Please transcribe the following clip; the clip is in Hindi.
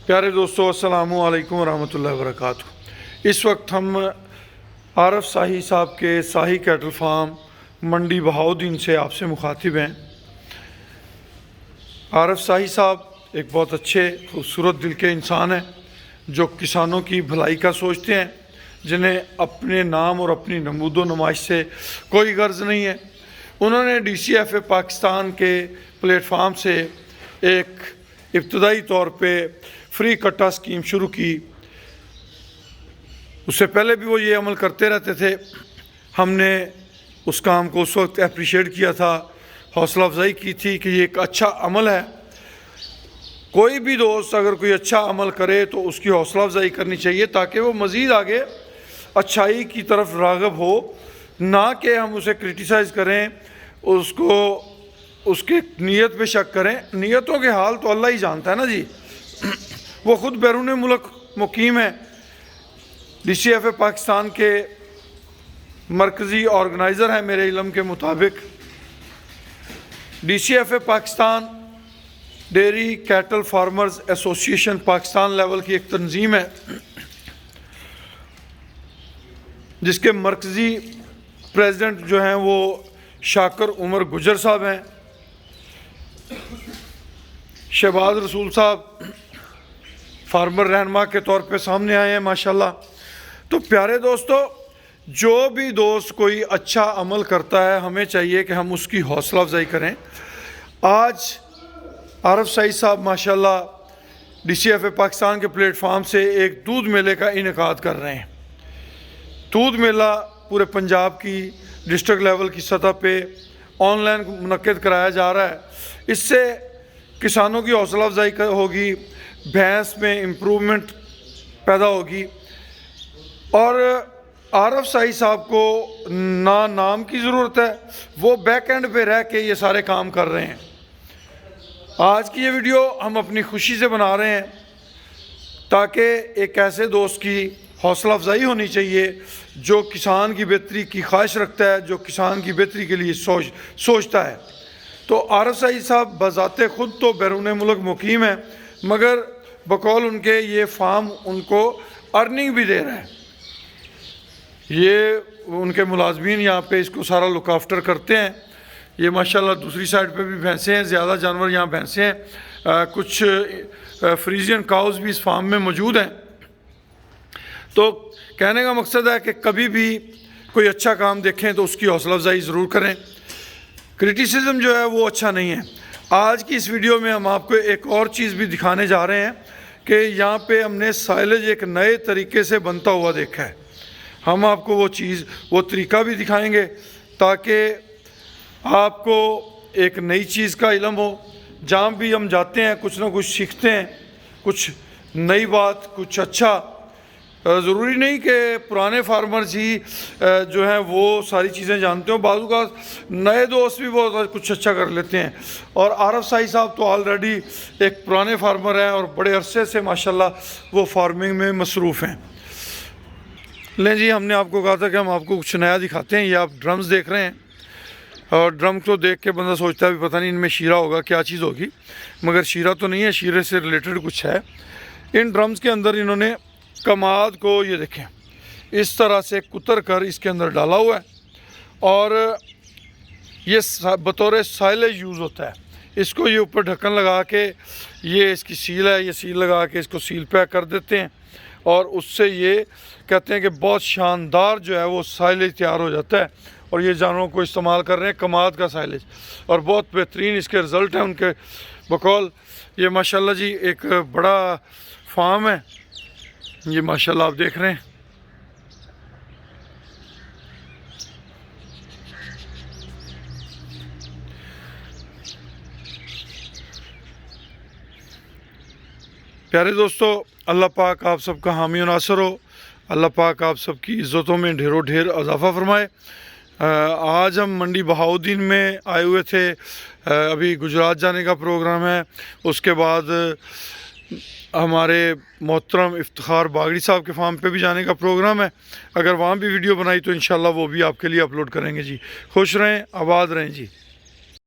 प्यारे दोस्तों, अस्सलामु अलैकुम वरहमतुल्लाहि वबरकातुहू। इस वक्त हम आरफ शाही साहब के शाही कैटल फार्म मंडी बहाउद्दीन से आपसे मुखातिब हैं। आरफ शाही साहब एक बहुत अच्छे खूबसूरत दिल के इंसान हैं जो किसानों की भलाई का सोचते हैं, जिन्हें अपने नाम और अपनी नमूदो नुमाइश से कोई गर्ज नहीं है। उन्होंने DCFA पाकिस्तान के प्लेटफार्म से एक इब्तदाई तौर पे फ्री कट्टा स्कीम शुरू की। उससे पहले भी वो ये अमल करते रहते थे। हमने उस काम को उस वक्त अप्रिशिएट किया था, हौसला अफजाई की थी कि ये एक अच्छा अमल है। कोई भी दोस्त अगर कोई अच्छा अमल करे तो उसकी हौसला अफजाई करनी चाहिए ताकि वो मज़ीद आगे अच्छाई की तरफ राग़िब हो, ना कि हम उसे क्रिटिसाइज़ करें, उसको उसके नीयत पे शक करें। नीयतों के हाल तो अल्लाह ही जानता है ना जी। वो ख़ुद बैरून मुल्क मुकीम है। DCFA पाकिस्तान के मरकज़ी ऑर्गेनाइज़र हैं मेरे इल्म के मुताबिक। DCFA Pakistan dairy cattle farmers association Pakistan level की एक तंजीम है जिसके मरकज़ी प्रेसिडेंट जो हैं वो शाकर उमर गुजर साहब हैं। शहबाज रसूल साहब फार्मर रहनुमा के तौर पे सामने आए हैं माशाल्लाह। तो प्यारे दोस्तों, जो भी दोस्त कोई अच्छा अमल करता है हमें चाहिए कि हम उसकी हौसला अफजाई करें। आज आरफ शाही साहब माशाल्लाह DCFA पाकिस्तान के प्लेटफार्म से एक दूध मेले का इनेकाद कर रहे हैं। दूध मेला पूरे पंजाब की डिस्ट्रिक्ट लेवल की सतह पे ऑनलाइन मुनक्किद कराया जा रहा है। इससे किसानों की हौसला अफजाई होगी, भैंस में इम्प्रूवमेंट पैदा होगी। और आरफ शाही साहब को ना नाम की ज़रूरत है, वो बैक एंड पे रह के ये सारे काम कर रहे हैं। आज की ये वीडियो हम अपनी खुशी से बना रहे हैं ताकि एक ऐसे दोस्त की हौसला अफजाई होनी चाहिए जो किसान की बेहतरी की ख्वाहिश रखता है, जो किसान की बेहतरी के लिए सोचता है। तो आरफ शाही साहब बज़ाते ख़ुद तो बैरून मुल्क मुकीम है, मगर बकौल उनके ये फार्म उनको अर्निंग भी दे रहा है। ये उनके मुलाजमीन यहाँ पे इसको सारा लुक आफ्टर करते हैं। ये माशाल्लाह दूसरी साइड पे भी भैंसें हैं, ज़्यादा जानवर यहाँ भैंसें हैं, कुछ फ्रीजियन काउज़ भी इस फार्म में मौजूद हैं। तो कहने का मकसद है कि कभी भी कोई अच्छा काम देखें तो उसकी हौसला अफजाई ज़रूर करें। क्रिटिसिज्म जो है वो अच्छा नहीं है। आज की इस वीडियो में हम आपको एक और चीज़ भी दिखाने जा रहे हैं कि यहाँ पे हमने साइलेज एक नए तरीके से बनता हुआ देखा है। हम आपको वो चीज़, वो तरीका भी दिखाएंगे ताकि आपको एक नई चीज़ का इल्म हो। जहाँ भी हम जाते हैं कुछ ना कुछ सीखते हैं, कुछ नई बात, कुछ अच्छा। ज़रूरी नहीं कि पुराने फार्मर्स ही जो हैं वो सारी चीज़ें जानते हो, बाज़ू का नए दोस्त भी बहुत कुछ अच्छा कर लेते हैं। और आरफ शाही साहब तो ऑलरेडी एक पुराने फार्मर हैं और बड़े अरसे से माशाल्लाह वो फार्मिंग में मसरूफ़ हैं। लें जी, हमने आपको कहा था कि हम आपको कुछ नया दिखाते हैं। ये आप ड्रम्स देख रहे हैं और ड्रम को देख के बंदा सोचता है भी पता नहीं इनमें शीरा होगा, क्या चीज़ होगी, मगर शीरा तो नहीं है, शीरे से रिलेटेड कुछ है। इन ड्रम्स के अंदर इन्होंने कमाद को ये देखें इस तरह से कुतर कर इसके अंदर डाला हुआ है और ये बतौर साइलेज यूज़ होता है। इसको ये ऊपर ढक्कन लगा के, ये इसकी सील है, ये सील लगा के इसको सील पैक कर देते हैं और उससे ये कहते हैं कि बहुत शानदार जो है वो साइलेज तैयार हो जाता है। और ये जानवरों को इस्तेमाल कर रहे हैं कमाद का साइलेज और बहुत बेहतरीन इसके रिज़ल्ट हैं उनके बकौल। ये माशाल्लाह जी एक बड़ा फार्म है, ये माशाल्लाह आप देख रहे हैं। प्यारे दोस्तों, अल्लाह पाक आप सबका हामी और नासर हो। अल्लाह पाक आप सबकी इज़्ज़तों में ढेरों ढेर इजाफ़ा फरमाए। आज हम मंडी बहाउद्दीन में आए हुए थे। अभी गुजरात जाने का प्रोग्राम है, उसके बाद हमारे मोहतरम इफ्तिखार बागड़ी साहब के फार्म पे भी जाने का प्रोग्राम है। अगर वहाँ भी वीडियो बनाई तो इंशाल्लाह वो भी आपके लिए अपलोड करेंगे जी। खुश रहें, आबाद रहें जी।